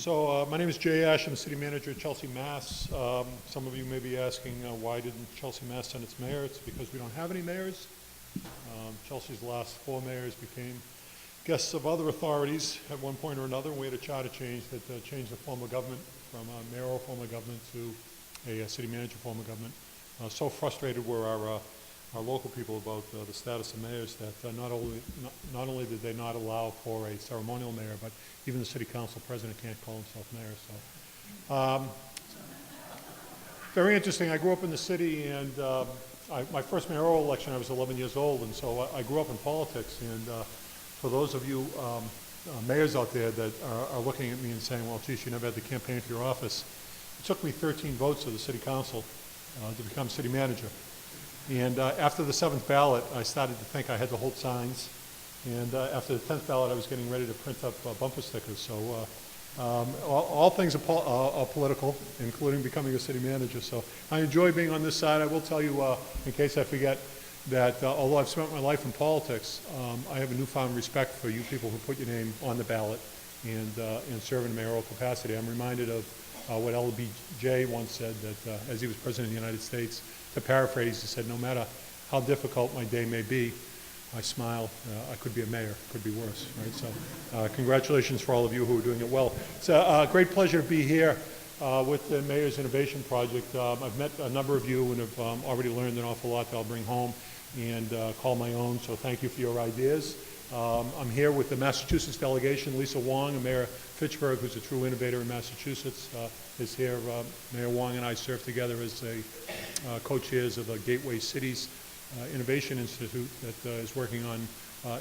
My name is Jay Ash. I'm the city manager of Chelsea, Mass. Some of you may be asking why didn't Chelsea, Mass send its mayor? It's because we don't have any mayors. Chelsea's last 4 mayors became guests of other authorities at one point or another. We had a charter change that changed the form of government from a mayoral form of government to a city manager form of government. So frustrated were our local people about the status of mayors that not only did they not allow for a ceremonial mayor, but even the city council president can't call himself mayor. So, very interesting. I grew up in the city, and my first mayoral election, I was 11 years old, and so I grew up in politics. And for those of you mayors out there that are looking at me and saying, well, geez, you never had to campaign for your office, it took me 13 votes of the city council to become city manager. And after the 7th ballot, I started to think I had to hold signs. And after the 10th ballot, I was getting ready to print up bumper stickers. So all things are political, including becoming a city manager. So I enjoy being on this side. I will tell you, in case I forget, that although I've spent my life in politics, I have a newfound respect for you people who put your name on the ballot and serve in a mayoral capacity. I'm reminded of what LBJ once said, that as he was president of the United States, to paraphrase, he said, no matter how difficult my day may be, I smile, I could be a mayor, could be worse, right? So congratulations for all of you who are doing it well. It's a great pleasure to be here with the Mayor's Innovation Project. I've met a number of you and have already learned an awful lot that I'll bring home and call my own, so thank you for your ideas. I'm here with the Massachusetts delegation. Lisa Wong and Mayor Fitchburg, who's a true innovator in Massachusetts, is here. Mayor Wong and I serve together as co-chairs of the Gateway Cities Innovation Institute that is working on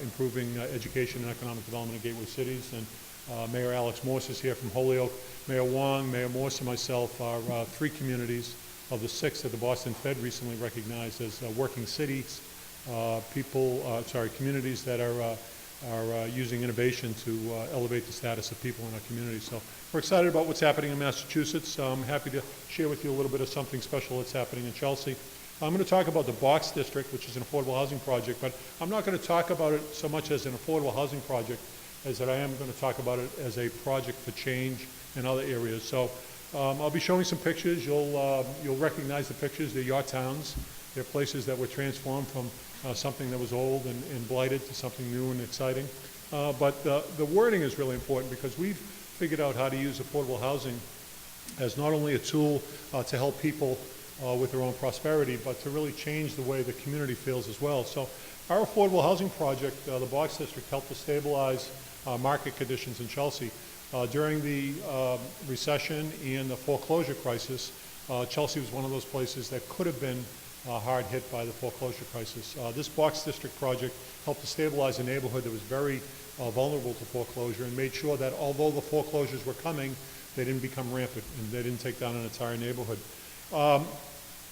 improving education and economic development in gateway cities. And Mayor Alex Morse is here from Holyoke. Mayor Wong, Mayor Morse, and myself are 3 communities of the 6 that the Boston Fed recently recognized as working cities, communities that are using innovation to elevate the status of people in our community. So we're excited about what's happening in Massachusetts. I'm happy to share with you a little bit of something special that's happening in Chelsea. I'm going to talk about the Box District, which is an affordable housing project, but I'm not going to talk about it so much as an affordable housing project as that I am going to talk about it as a project for change in other areas. So I'll be showing some pictures. You'll recognize the pictures. They're your towns. They're places that were transformed from something that was old and blighted to something new and exciting. But the wording is really important because we've figured out how to use affordable housing as not only a tool to help people with their own prosperity, but to really change the way the community feels as well. So our affordable housing project, the Box District, helped to stabilize market conditions in Chelsea. During the recession and the foreclosure crisis, Chelsea was one of those places that could have been hard hit by the foreclosure crisis. This Box District project helped to stabilize a neighborhood that was very vulnerable to foreclosure and made sure that although the foreclosures were coming, they didn't become rampant and they didn't take down an entire neighborhood.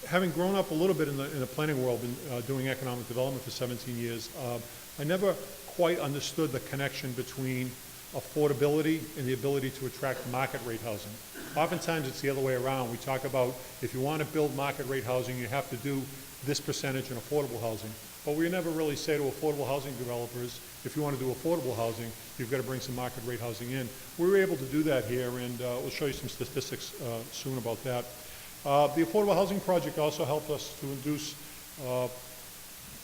Having grown up a little bit in the planning world and doing economic development for 17 years, I never quite understood the connection between affordability and the ability to attract market rate housing. Oftentimes it's the other way around. We talk about if you want to build market rate housing, you have to do this percentage in affordable housing. But we never really say to affordable housing developers, if you want to do affordable housing, you've got to bring some market rate housing in. We were able to do that here, and we'll show you some statistics soon about that. The Affordable Housing Project also helped us to induce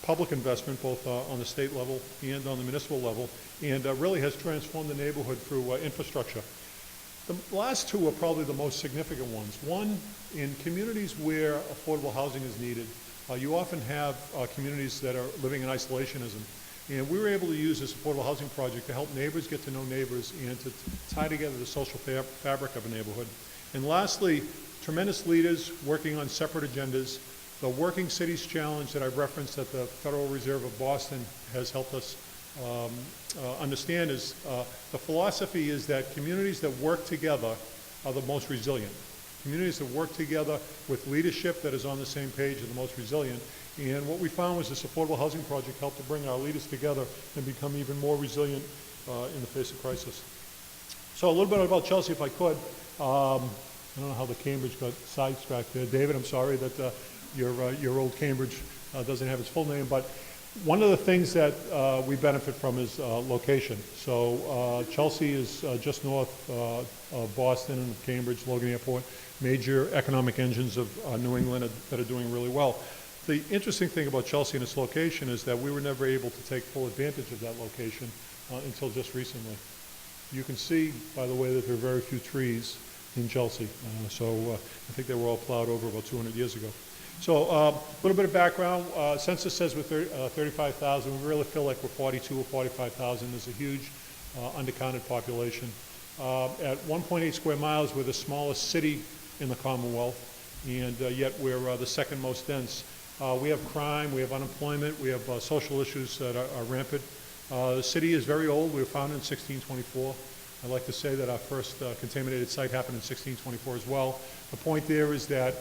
public investment both on the state level and on the municipal level, and really has transformed the neighborhood through infrastructure. The last 2 are probably the most significant ones. One, in communities where affordable housing is needed, you often have communities that are living in isolationism. And we were able to use this affordable housing project to help neighbors get to know neighbors and to tie together the social fabric of a neighborhood. And lastly, tremendous leaders working on separate agendas. The Working Cities Challenge that I've referenced that the Federal Reserve of Boston has helped us understand is the philosophy is that communities that work together are the most resilient. Communities that work together with leadership that is on the same page are the most resilient. And what we found was this affordable housing project helped to bring our leaders together and become even more resilient in the face of crisis. So a little bit about Chelsea, if I could. I don't know how the Cambridge got sidetracked there. David, I'm sorry that your old Cambridge doesn't have its full name, but One of the things that we benefit from is location. So Chelsea is just north of Boston and of Cambridge, Logan Airport, major economic engines of New England that are doing really well. The interesting thing about Chelsea and its location is that we were never able to take full advantage of that location until just recently. You can see, by the way, that there are very few trees in Chelsea. I think they were all plowed over about 200 years ago. So a little bit of background. Census says we're 35,000. We really feel like we're 42 or 45,000. There's a huge undercounted population. At 1.8 square miles, we're the smallest city in the Commonwealth, and yet we're the second most dense. We have crime, we have unemployment, we have social issues that are rampant. The city is very old. We were founded in 1624. I'd like to say that our first contaminated site happened in 1624 as well. The point there is that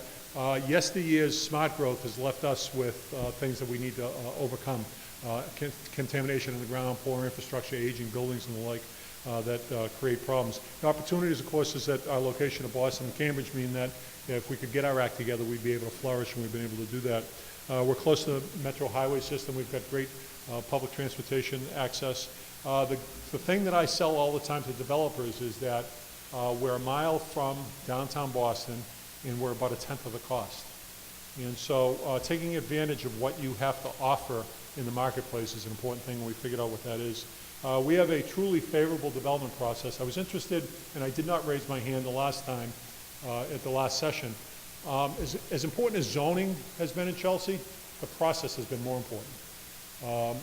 yesteryear's smart growth has left us with things that we need to overcome. Contamination in the ground, poor infrastructure, aging buildings and the like that create problems. The opportunities, of course, is that our location of Boston and Cambridge mean that if we could get our act together, we'd be able to flourish, and we've been able to do that. We're close to the metro highway system. We've got great public transportation access. The thing that I sell all the time to developers is that we're a mile from downtown Boston, and we're about a tenth of the cost. And so taking advantage of what you have to offer in the marketplace is an important thing, and we figured out what that is. We have a truly favorable development process. I was interested, and I did not raise my hand the last time at the last session. As important as zoning has been in Chelsea, the process has been more important.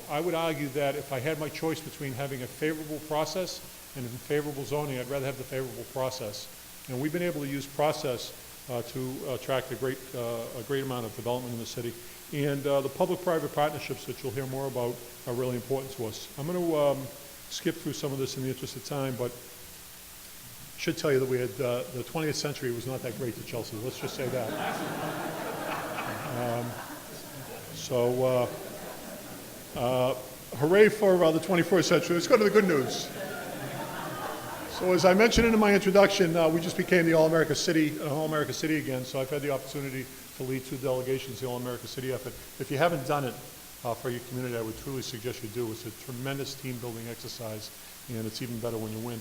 I would argue that if I had my choice between having a favorable process and favorable zoning, I'd rather have the favorable process. And we've been able to use process to attract a great amount of development in the city. And the public-private partnerships that you'll hear more about are really important to us. I'm going to skip through some of this in the interest of time, but I should tell you that we had the 20th century was not that great to Chelsea. Let's just say that. Hooray for the 21st century. Let's go to the good news. So as I mentioned in my introduction, we just became the All-America City again, so I've had the opportunity to lead 2 delegations, the All-America City effort. If you haven't done it for your community, I would truly suggest you do. It's a tremendous team-building exercise, and it's even better when you win.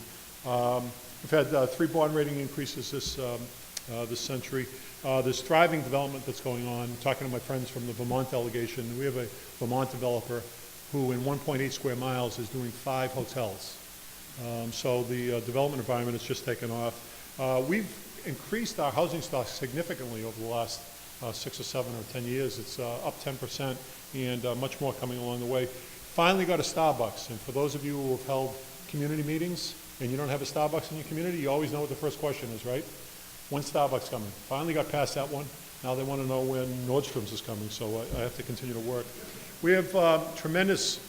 We've had 3 bond rating increases this century. There's thriving development that's going on. Talking to my friends from the Vermont delegation, we have a Vermont developer who in 1.8 square miles is doing 5 hotels. So the development environment has just taken off. We've increased our housing stock significantly over the last 6 or 7 or 10 years. It's up 10% and much more coming along the way. Finally got a Starbucks, and for those of you who have held community meetings and you don't have a Starbucks in your community, you always know what the first question is, right? When's Starbucks coming? Finally got past that one. Now they want to know when Nordstrom's is coming, so I have to continue to work. We have tremendous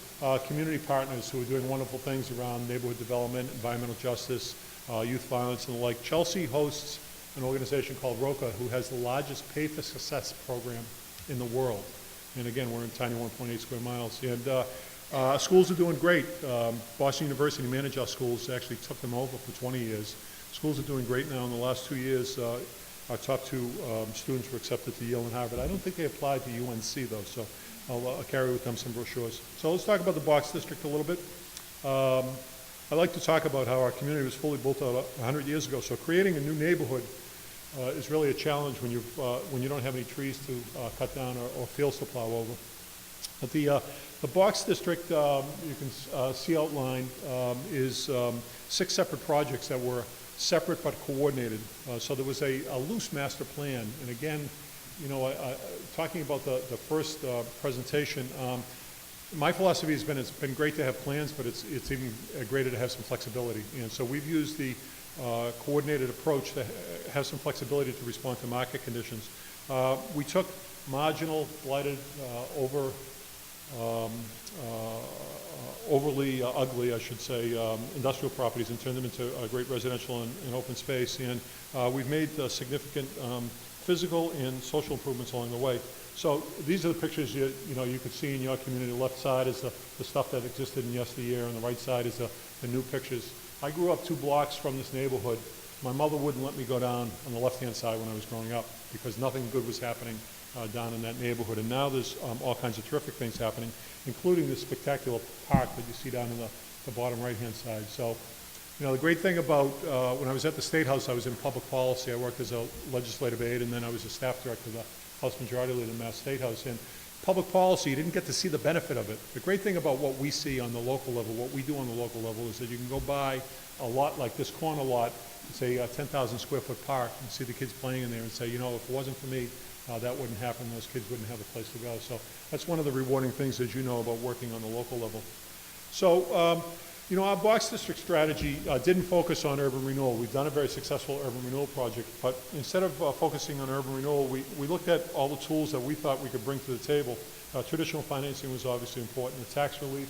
community partners who are doing wonderful things around neighborhood development, environmental justice, youth violence, and the like. Chelsea hosts an organization called ROCA, who has the largest Pay for Success program in the world. And again, we're in tiny 1.8 square miles. And schools are doing great. Boston University managed our schools, actually took them over for 20 years. Schools are doing great now. In the last 2 years, our top 2 students were accepted to Yale and Harvard. I don't think they applied to UNC, though, so I'll carry with them some brochures. So let's talk about the Box District a little bit. I'd like to talk about how our community was fully built out 100 years ago. So creating a new neighborhood is really a challenge when you don't have any trees to cut down or fields to plow over. But the Box District, you can see outlined, is 6 separate projects that were separate but coordinated. So there was a loose master plan. And again, talking about the first presentation, my philosophy has been it's been great to have plans, but it's even greater to have some flexibility. And so we've used the coordinated approach to have some flexibility to respond to market conditions. We took marginal, blighted, overly ugly, I should say, industrial properties and turned them into a great residential and open space. And we've made significant physical and social improvements along the way. So these are the pictures you could see in your community. The left side is the stuff that existed in yesteryear, and the right side is the new pictures. I grew up 2 blocks from this neighborhood. My mother wouldn't let me go down on the left-hand side when I was growing up because nothing good was happening down in that neighborhood. And now there's all kinds of terrific things happening, including this spectacular park that you see down in the bottom right-hand side. So, you know, the great thing about when I was at the State House, I was in public policy. I worked as a legislative aide, and then I was a staff director of the House Majority Leader in the Mass State House. And public policy, you didn't get to see the benefit of it. The great thing about what we see on the local level, what we do on the local level, is that you can go by a lot like this corner lot, say a 10,000 square foot park, and see the kids playing in there and say, you know, if it wasn't for me, that wouldn't happen. Those kids wouldn't have a place to go. So that's one of the rewarding things, as you know, about working on the local level. So, you know, our box district strategy didn't focus on urban renewal. We've done a very successful urban renewal project, but instead of focusing on urban renewal, we looked at all the tools that we thought we could bring to the table. Traditional financing was obviously important, the tax relief,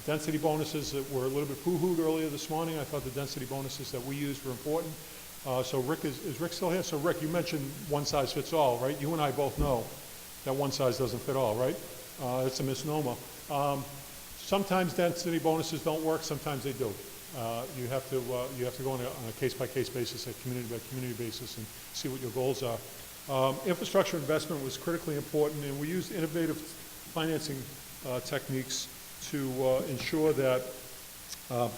density bonuses that were a little bit poo-hooed earlier this morning. I thought the density bonuses that we used were important. So Rick, is Rick still here? So Rick, you mentioned one size fits all, right? You and I both know that one size doesn't fit all, right? It's a misnomer. Sometimes density bonuses don't work, sometimes they do. You have to go on a case-by-case basis, a community-by-community basis, and see what your goals are. Infrastructure investment was critically important, and we used innovative financing techniques to ensure that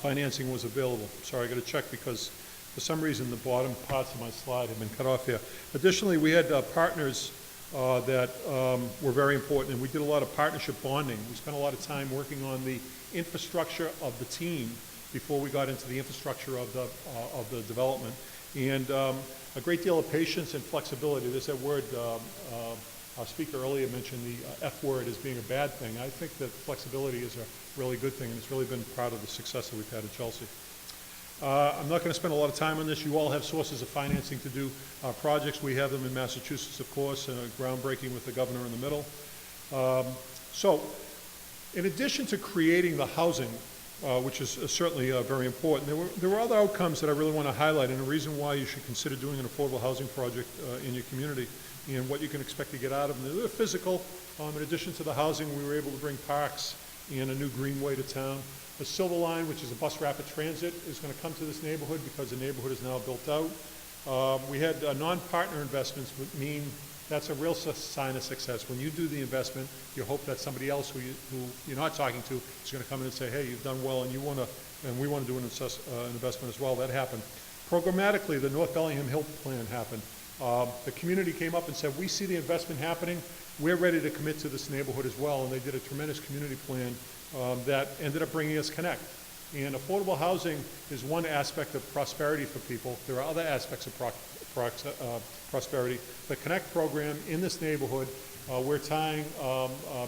financing was available. Sorry, I got to check because for some reason the bottom parts of my slide have been cut off here. Additionally, we had partners that were very important, and we did a lot of partnership bonding. We spent a lot of time working on the infrastructure of the team before we got into the infrastructure of the development, and a great deal of patience and flexibility. There's that word, our speaker earlier mentioned the F word as being a bad thing. I think that flexibility is a really good thing, and it's really been part of the success that we've had in Chelsea. I'm not going to spend a lot of time on this. You all have sources of financing to do projects. We have them in Massachusetts, of course, and a groundbreaking with the governor in the middle. So, in addition to creating the housing, which is certainly very important, there were other outcomes that I really want to highlight, and a reason why you should consider doing an affordable housing project in your community and what you can expect to get out of them. They're physical. In addition to the housing, we were able to bring parks and a new greenway to town. The Silver Line, which is a bus rapid transit, is going to come to this neighborhood because the neighborhood is now built out. We had non-partner investments, which mean that's a real sign of success. When you do the investment, you hope that somebody else who you're not talking to is going to come in and say, hey, you've done well, and we want to do an investment as well. That happened. Programmatically, the North Bellingham Hill plan happened. The community came up and said, we see the investment happening. We're ready to commit to this neighborhood as well, and they did a tremendous community plan that ended up bringing us Connect. And affordable housing is one aspect of prosperity for people. There are other aspects of prosperity. The Connect program in this neighborhood, we're tying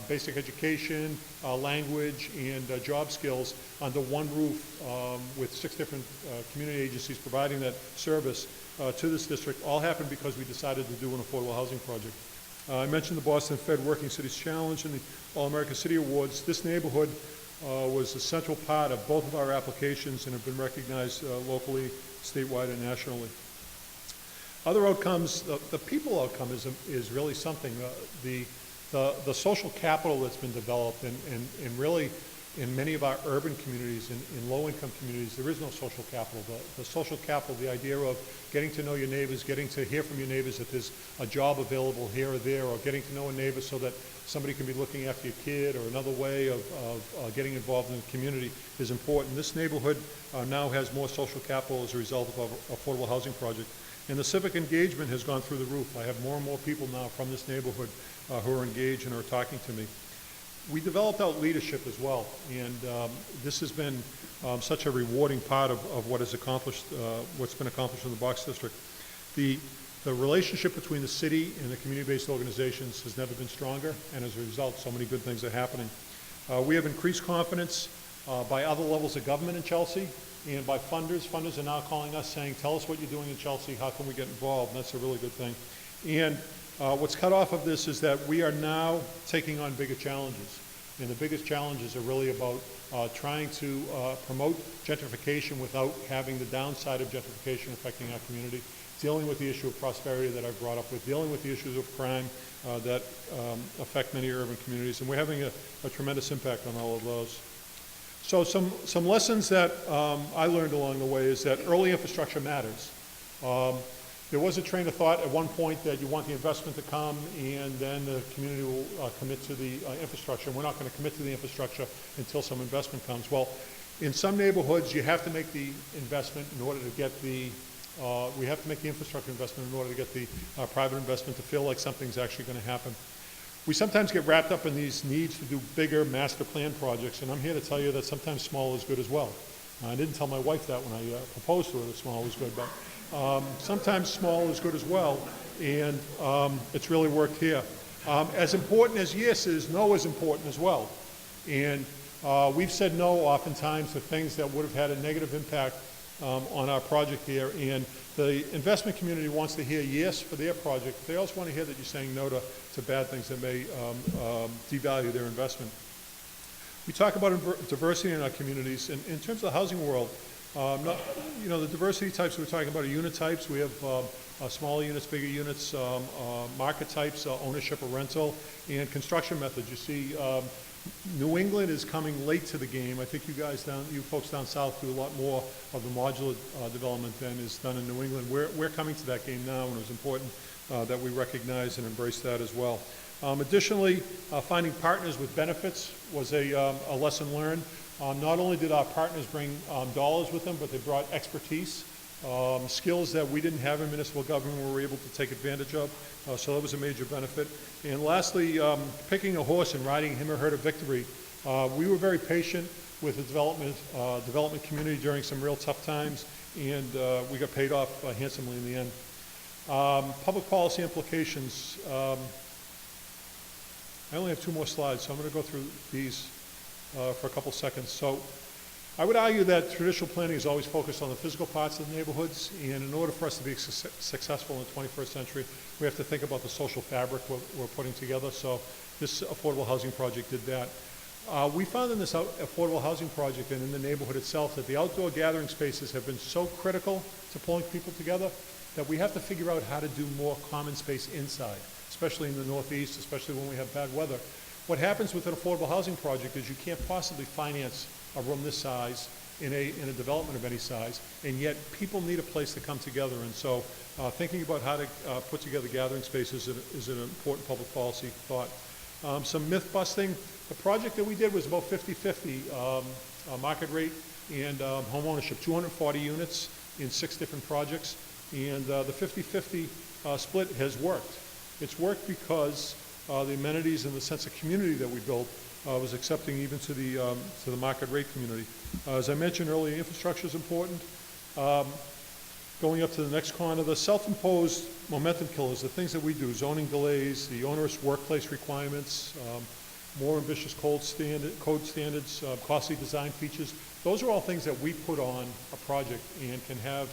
basic education, language, and job skills under one roof with 6 different community agencies providing that service to this district. All happened because we decided to do an affordable housing project. I mentioned the Boston Fed Working Cities Challenge and the All-America City Awards. This neighborhood was a central part of both of our applications and have been recognized locally, statewide, and nationally. Other outcomes, the people outcome is really something. The social capital that's been developed, and really in many of our urban communities, in low-income communities, there is no social capital. The social capital, the idea of getting to know your neighbors, getting to hear from your neighbors if there's a job available here or there, or getting to know a neighbor so that somebody can be looking after your kid, or another way of getting involved in the community is important. This neighborhood now has more social capital as a result of our affordable housing project. And the civic engagement has gone through the roof. I have more and more people now from this neighborhood who are engaged and are talking to me. We developed out leadership as well, and this has been such a rewarding part of what has accomplished, what's been accomplished in the Box District. The relationship between the city and the community-based organizations has never been stronger, and as a result, so many good things are happening. We have increased confidence by other levels of government in Chelsea, and by funders. Funders are now calling us saying, tell us what you're doing in Chelsea, how can we get involved? And that's a really good thing. And what's cut off of this is that we are now taking on bigger challenges. And the biggest challenges are really about trying to promote gentrification without having the downside of gentrification affecting our community, dealing with the issue of prosperity that I've brought up with, dealing with the issues of crime that affect many urban communities. And we're having a tremendous impact on all of those. So some lessons that I learned along the way is that early infrastructure matters. There was a train of thought at one point that you want the investment to come and then the community will commit to the infrastructure. And we're not going to commit to the infrastructure until some investment comes. Well, in some neighborhoods, you have to make the investment in order to get the, we have to make the infrastructure investment in order to get the private investment to feel like something's actually going to happen. We sometimes get wrapped up in these needs to do bigger master plan projects, and I'm here to tell you that sometimes small is good as well. I didn't tell my wife that when I proposed to her that small was good, but sometimes small is good as well, and it's really worked here. As important as yes is, no is important as well. And we've said no oftentimes to things that would have had a negative impact on our project here, and the investment community wants to hear yes for their project. They also want to hear that you're saying no to bad things that may devalue their investment. We talk about diversity in our communities. And in terms of the housing world, the diversity types we're talking about are unit types. We have smaller units, bigger units, market types, ownership or rental, and construction methods. You see, New England is coming late to the game. I think you folks down south do a lot more of the modular development than is done in New England. We're coming to that game now, and it was important that we recognize and embrace that as well. Additionally, finding partners with benefits was a lesson learned. Not only did our partners bring dollars with them, but they brought expertise, skills that we didn't have in municipal government we were able to take advantage of. So that was a major benefit. And lastly, picking a horse and riding him or her to victory. We were very patient with the development community during some real tough times, and we got paid off handsomely in the end. Public policy implications. I only have 2 more slides, so I'm going to go through these for a couple seconds. So I would argue that traditional planning is always focused on the physical parts of the neighborhoods, and in order for us to be successful in the 21st century, we have to think about the social fabric we're putting together. So this affordable housing project did that. We found in this affordable housing project and in the neighborhood itself that the outdoor gathering spaces have been so critical to pulling people together that we have to figure out how to do more common space inside, especially in the Northeast, especially when we have bad weather. What happens with an affordable housing project is you can't possibly finance a room this size in a development of any size, and yet people need a place to come together. And so thinking about how to put together gathering spaces is an important public policy thought. Some myth busting. The project that we did was about 50-50 market rate and home ownership, 240 units in 6 different projects. And the 50-50 split has worked. It's worked because the amenities and the sense of community that we built was accepting even to the market rate community. As I mentioned earlier, infrastructure is important. Going up to the next corner, the self-imposed momentum killers, the things that we do, zoning delays, the onerous workplace requirements, more ambitious code standards, costly design features, those are all things that we put on a project and can have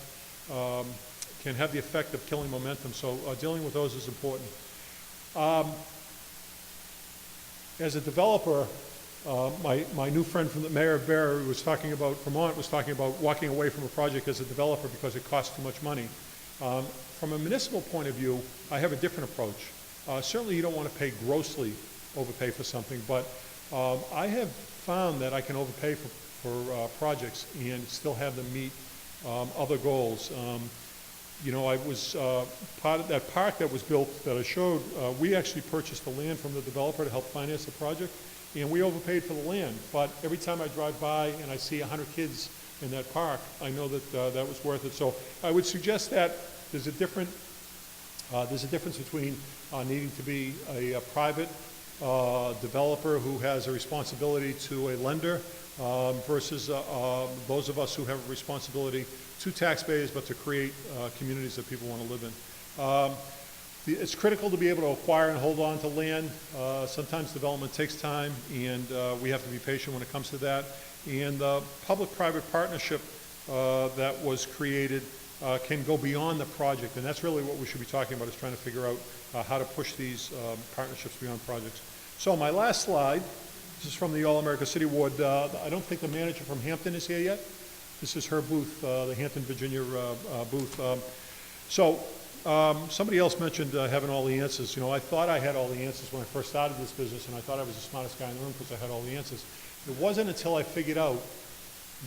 the effect of killing momentum. So dealing with those is important. As a developer, my new friend from the mayor of Barre was talking about, Vermont was talking about walking away from a project as a developer because it costs too much money. From a municipal point of view, I have a different approach. Certainly you don't want to overpay for something, but I have found that I can overpay for projects and still have them meet other goals. I was part of that park that was built that I showed. We actually purchased the land from the developer to help finance the project, and we overpaid for the land. But every time I drive by and I see 100 kids in that park, I know that that was worth it. So I would suggest that there's a difference between needing to be a private developer who has a responsibility to a lender versus those of us who have a responsibility to taxpayers, but to create communities that people want to live in. It's critical to be able to acquire and hold on to land. Sometimes development takes time, and we have to be patient when it comes to that. And the public-private partnership that was created can go beyond the project, and that's really what we should be talking about, is trying to figure out how to push these partnerships beyond projects. So my last slide, this is from the All-America City Award. I don't think the manager from Hampton is here yet. This is her booth, the Hampton, Virginia booth. Somebody else mentioned having all the answers. I thought I had all the answers when I first started this business, and I thought I was the smartest guy in the room because I had all the answers. It wasn't until I figured out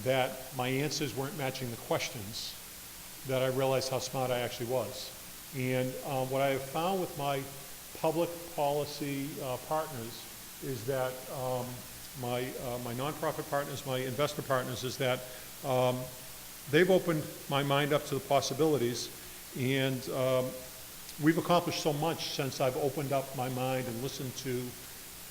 that my answers weren't matching the questions that I realized how smart I actually was. And what I have found with my public policy partners is that my nonprofit partners, my investor partners, is that they've opened my mind up to the possibilities, and we've accomplished so much since I've opened up my mind and listened to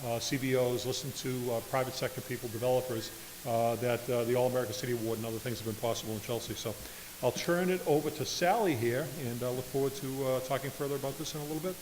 CBOs, listened to private sector people, developers, that the All-American City Award and other things have been possible in Chelsea. So I'll turn it over to Sally here, and I look forward to talking further about this in a little bit.